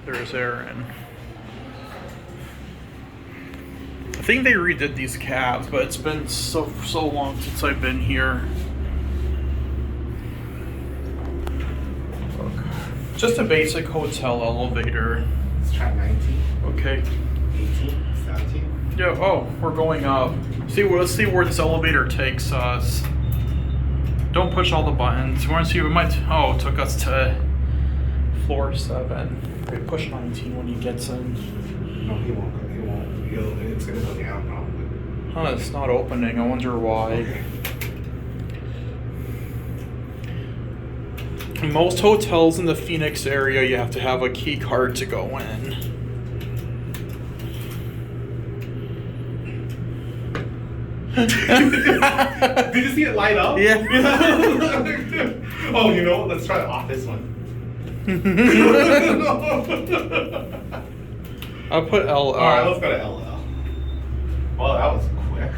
There's Aaron. I think they redid these cabs, but it's been so long since I've been here. Look. Just a basic hotel elevator. Let's try 19. Okay. 18, 17. Yeah, oh, we're going up. Let's see where this elevator takes us. Don't push all the buttons. We want to see, it took us to floor 7. Wait, push 19 when he gets in. No, he won't. It's gonna go down probably. Huh, it's not opening. I wonder why. Okay. In most hotels in the Phoenix area, you have to have a key card to go in. Did you see it light up? Yeah. Oh, you know what? Let's try the office one. I'll put LL. Alright, let's go to LL. Well, that was quick.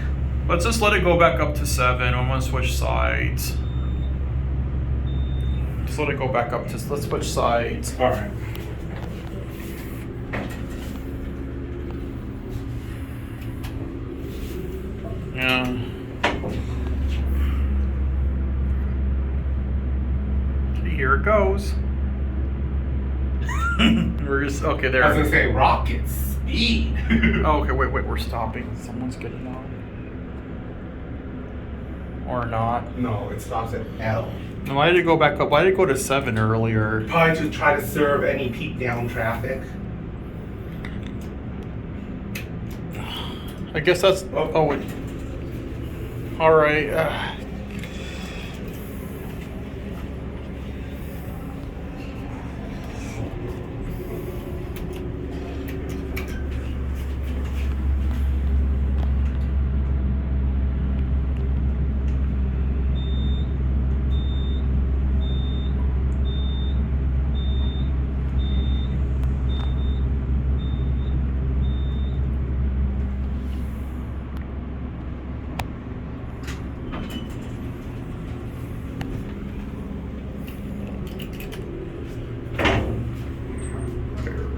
Let's just let it go back up to 7. I'm gonna switch sides. Just let it go back up to. Let's switch sides. Alright. Yeah. Here it goes. We're just okay there. I was gonna say rocket speed. Oh, okay, wait, we're stopping. Someone's getting on. Or not. No, it stops at L. No, why did it go back up? Why did it go to 7 earlier? Probably to try to serve any peak down traffic. I guess that's. Oh wait. All right.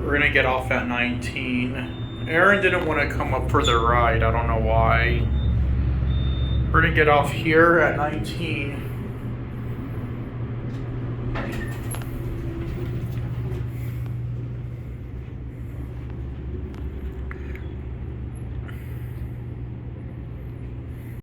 We're gonna get off at 19. Aaron didn't want to come up for the ride. I don't know why. We're gonna get off here at 19.